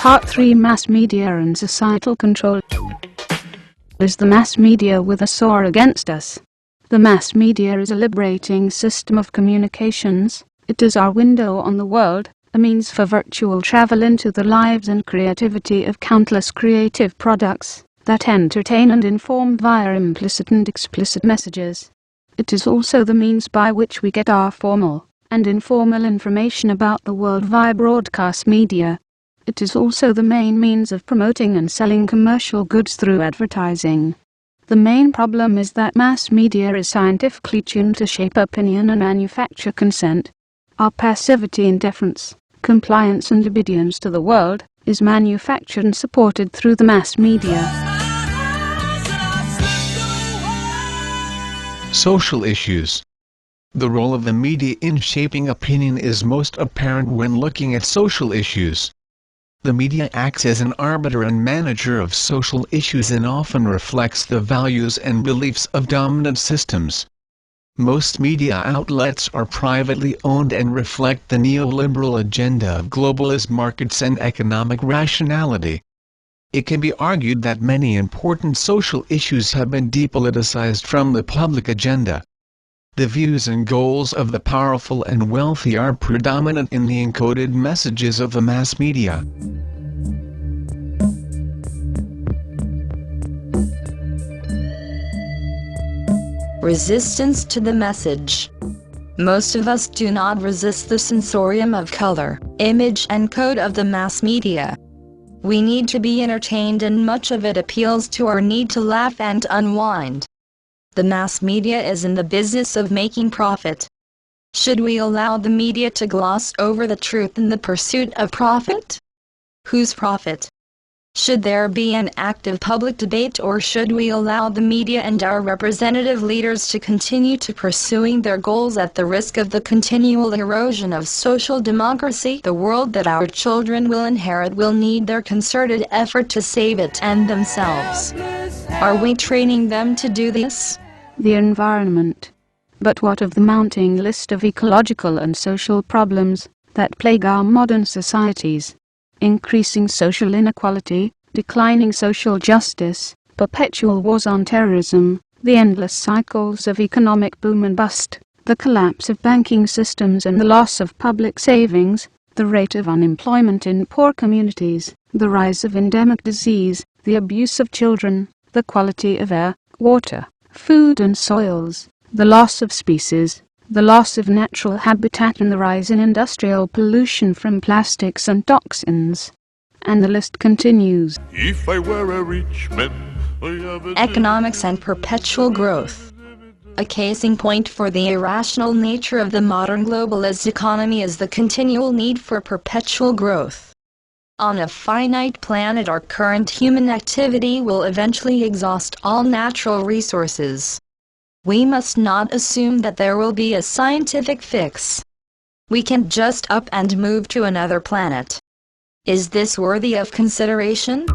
Part 3: Mass Media and Societal Control. Is the mass media with us or against us? The mass media is a liberating system of communications. It is our window on the world, a means for virtual travel into the lives and creativity of countless creative products that entertain and inform via implicit and explicit messages. It is also the means by which we get our formal and informal information about the world via broadcast media. It is also the main means of promoting and selling commercial goods through advertising. The main problem is that mass media is scientifically tuned to shape opinion and manufacture consent. Our passivity, indifference, compliance and obedience to the world is manufactured and supported through the mass media. Social issues. The role of the media in shaping opinion is most apparent when looking at social issues. The media acts as an arbiter and manager of social issues and often reflects the values and beliefs of dominant systems. Most media outlets are privately owned and reflect the neoliberal agenda of globalist markets and economic rationality. It can be argued that many important social issues have been depoliticized from the public agenda. The views and goals of the powerful and wealthy are predominant in the encoded messages of the mass media. Resistance to the message. Most of us do not resist the sensorium of color, image and code of the mass media. We need to be entertained, and much of it appeals to our need to laugh and unwind. The mass media is in the business of making profit. Should we allow the media to gloss over the truth in the pursuit of profit? Whose profit? Should there be an active public debate, or should we allow the media and our representative leaders to continue to pursuing their goals at the risk of the continual erosion of social democracy? The world that our children will inherit will need their concerted effort to save it and themselves. Are we training them to do this? The environment. But what of the mounting list of ecological and social problems that plague our modern societies? Increasing social inequality, declining social justice, perpetual wars on terrorism, the endless cycles of economic boom and bust, the collapse of banking systems and the loss of public savings, the rate of unemployment in poor communities, the rise of endemic disease, the abuse of children, the quality of air, water, food and soils, the loss of species, the loss of natural habitat and the rise in industrial pollution from plastics and toxins. And the list continues. If I were a rich man, Economics and perpetual growth. A case in point for the irrational nature of the modern globalist economy is the continual need for perpetual growth. On a finite planet, our current human activity will eventually exhaust all natural resources. We must not assume that there will be a scientific fix. We can't just up and move to another planet. Is this worthy of consideration?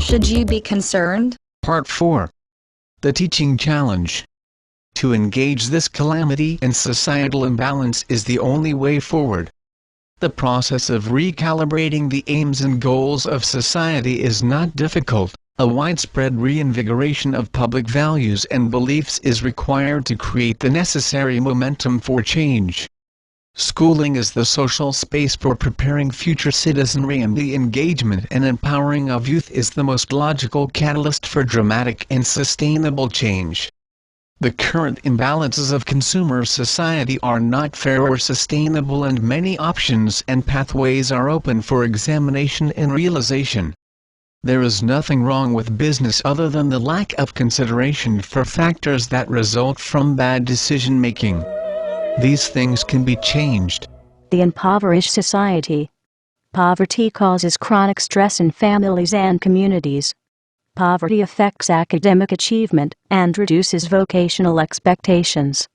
Should you be concerned? Part 4. The Teaching Challenge. To engage this calamity and societal imbalance is the only way forward. The process of recalibrating the aims and goals of society is not difficult. A widespread reinvigoration of public values and beliefs is required to create the necessary momentum for change. Schooling is the social space for preparing future citizenry, and the engagement and empowering of youth is the most logical catalyst for dramatic and sustainable change. The current imbalances of consumer society are not fair or sustainable, and many options and pathways are open for examination and realization. There is nothing wrong with business other than the lack of consideration for factors that result from bad decision-making. These things can be changed. The impoverished society. Poverty causes chronic stress in families and communities. Poverty affects academic achievement and reduces vocational expectations.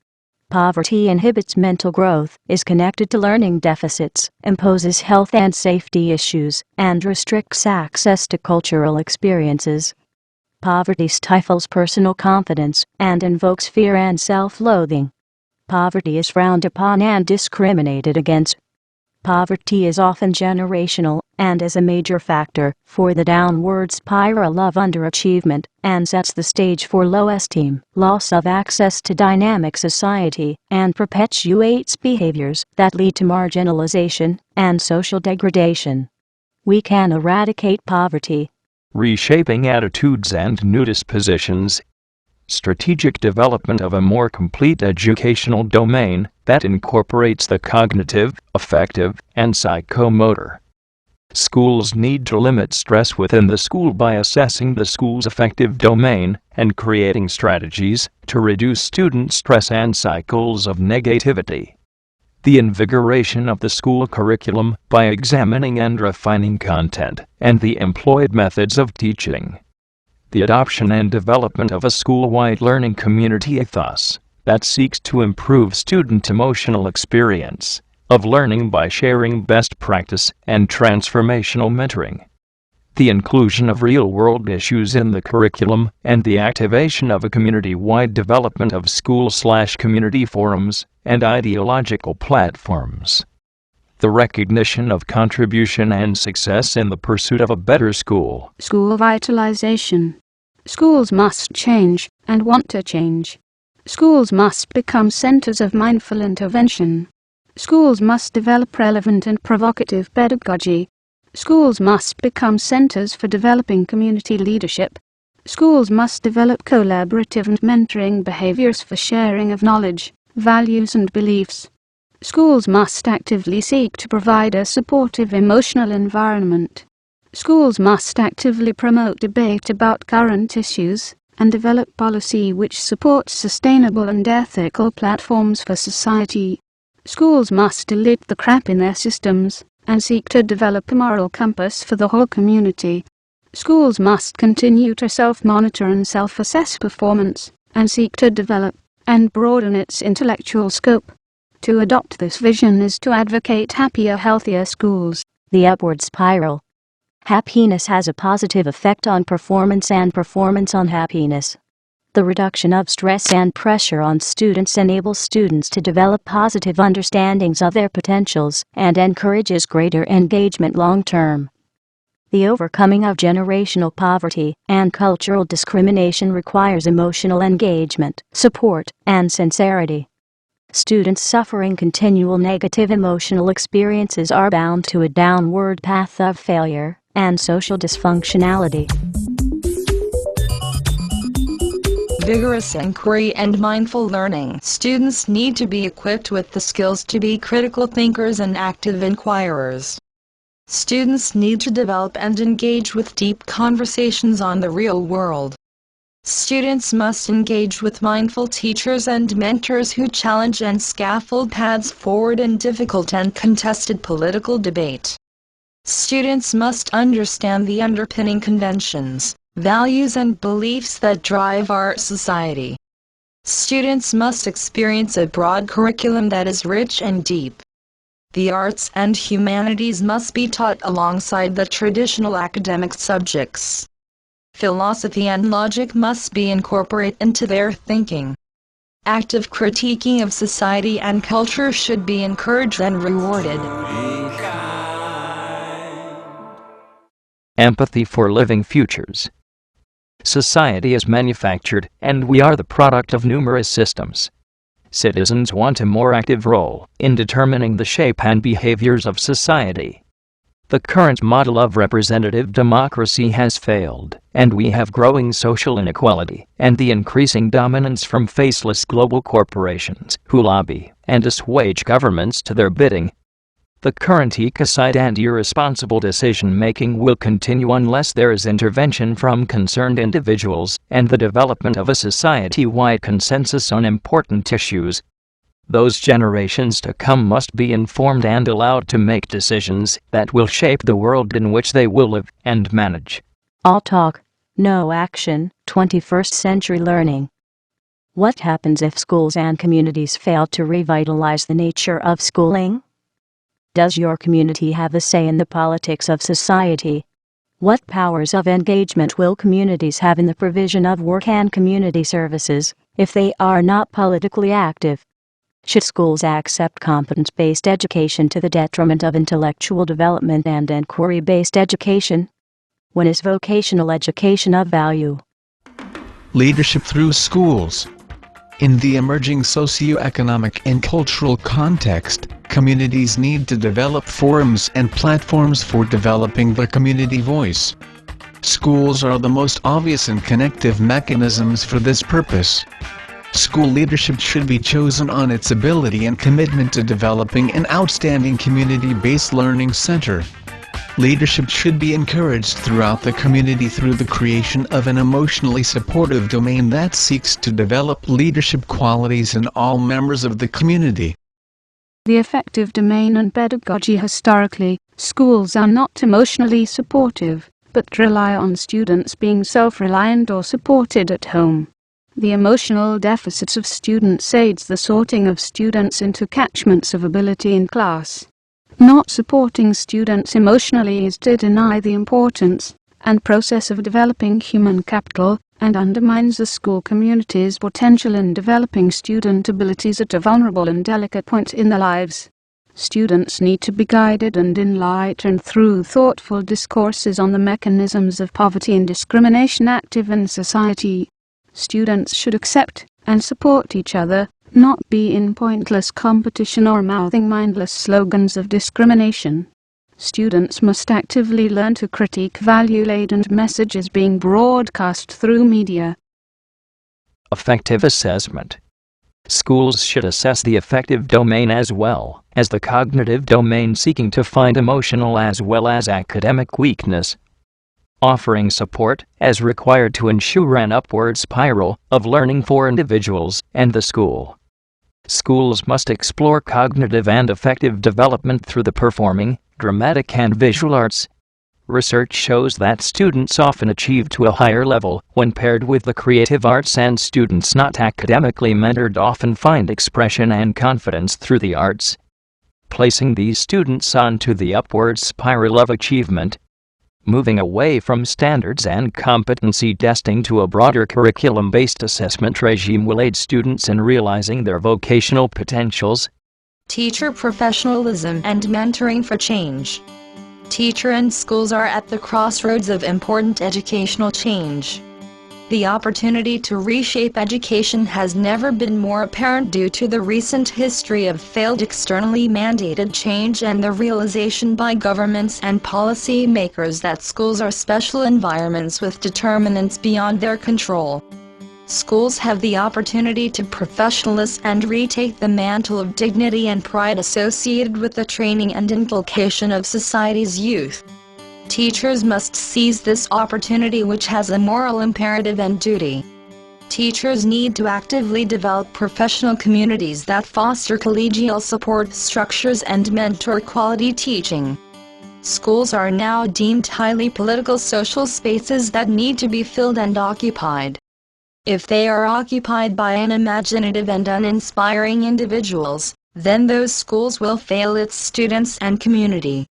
Poverty inhibits mental growth, is connected to learning deficits, imposes health and safety issues, and restricts access to cultural experiences. Poverty stifles personal confidence and invokes fear and self-loathing. Poverty is frowned upon and discriminated against. Poverty is often generational, and is a major factor for the downward spiral of underachievement, and sets the stage for low esteem, loss of access to dynamic society, and perpetuates behaviors that lead to marginalization and social degradation. We can eradicate poverty. Reshaping attitudes and new dispositions. Strategic development of a more complete educational domain that incorporates the cognitive, affective, and psychomotor. Schools need to limit stress within the school by assessing the school's affective domain and creating strategies to reduce student stress and cycles of negativity. The invigoration of the school curriculum by examining and refining content and the employed methods of teaching. The adoption and development of a school-wide learning community ethos that seeks to improve student emotional experience of learning by sharing best practice and transformational mentoring. The inclusion of real-world issues in the curriculum and the activation of a community-wide development of school/community forums and ideological platforms. The recognition of contribution and success in the pursuit of a better school. School vitalization. Schools must change, and want to change. Schools must become centers of mindful intervention. Schools must develop relevant and provocative pedagogy. Schools must become centers for developing community leadership. Schools must develop collaborative and mentoring behaviors for sharing of knowledge, values and beliefs. Schools must actively seek to provide a supportive emotional environment. Schools must actively promote debate about current issues, and develop policy which supports sustainable and ethical platforms for society. Schools must delete the crap in their systems, and seek to develop a moral compass for the whole community. Schools must continue to self-monitor and self-assess performance, and seek to develop and broaden its intellectual scope. To adopt this vision is to advocate happier, healthier schools. The upward spiral. Happiness has a positive effect on performance and performance on happiness. The reduction of stress and pressure on students enables students to develop positive understandings of their potentials and encourages greater engagement long-term. The overcoming of generational poverty and cultural discrimination requires emotional engagement, support, and sincerity. Students suffering continual negative emotional experiences are bound to a downward path of failure and social dysfunctionality. Vigorous inquiry and mindful learning. Students need to be equipped with the skills to be critical thinkers and active inquirers. Students need to develop and engage with deep conversations on the real world. Students must engage with mindful teachers and mentors who challenge and scaffold paths forward in difficult and contested political debate. Students must understand the underpinning conventions, values and beliefs that drive our society. Students must experience a broad curriculum that is rich and deep. The arts and humanities must be taught alongside the traditional academic subjects. Philosophy and logic must be incorporated into their thinking. Active critiquing of society and culture should be encouraged and rewarded. Empathy for living futures. Society is manufactured, and we are the product of numerous systems. Citizens want a more active role in determining the shape and behaviors of society. The current model of representative democracy has failed, and we have growing social inequality and the increasing dominance from faceless global corporations who lobby and assuage governments to their bidding. The current ecocide and irresponsible decision-making will continue unless there is intervention from concerned individuals and the development of a society-wide consensus on important issues. Those generations to come must be informed and allowed to make decisions that will shape the world in which they will live and manage. All talk, no action, 21st century learning. What happens if schools and communities fail to revitalize the nature of schooling? Does your community have a say in the politics of society? What powers of engagement will communities have in the provision of work and community services if they are not politically active? Should schools accept competence-based education to the detriment of intellectual development and inquiry-based education? When is vocational education of value? Leadership through schools. In the emerging socio-economic and cultural context, communities need to develop forums and platforms for developing the community voice. Schools are the most obvious and connective mechanisms for this purpose. School leadership should be chosen on its ability and commitment to developing an outstanding community-based learning center. Leadership should be encouraged throughout the community through the creation of an emotionally supportive domain that seeks to develop leadership qualities in all members of the community. The affective domain and pedagogy. Historically, schools are not emotionally supportive, but rely on students being self-reliant or supported at home. The emotional deficits of students aids the sorting of students into catchments of ability in class. Not supporting students emotionally is to deny the importance and process of developing human capital, and undermines the school community's potential in developing student abilities at a vulnerable and delicate point in their lives. Students need to be guided and enlightened through thoughtful discourses on the mechanisms of poverty and discrimination active in society. Students should accept and support each other, not be in pointless competition or mouthing mindless slogans of discrimination. Students must actively learn to critique value-laden messages being broadcast through media. Affective assessment. Schools should assess the affective domain as well as the cognitive domain, seeking to find emotional as well as academic weakness, offering support as required to ensure an upward spiral of learning for individuals and the school. Schools must explore cognitive and affective development through the performing, dramatic and visual arts. Research shows that students often achieve to a higher level when paired with the creative arts, and students not academically mentored often find expression and confidence through the arts, placing these students onto the upward spiral of achievement. Moving away from standards and competency testing to a broader curriculum-based assessment regime will aid students in realizing their vocational potentials. Teacher professionalism and mentoring for change. Teacher and schools are at the crossroads of important educational change. The opportunity to reshape education has never been more apparent due to the recent history of failed externally mandated change and the realization by governments and policy makers that schools are special environments with determinants beyond their control. Schools have the opportunity to professionalize and retake the mantle of dignity and pride associated with the training and inculcation of society's youth. Teachers must seize this opportunity, which has a moral imperative and duty. Teachers need to actively develop professional communities that foster collegial support structures and mentor quality teaching. Schools are now deemed highly political social spaces that need to be filled and occupied. If they are occupied by unimaginative and uninspiring individuals, then those schools will fail its students and community.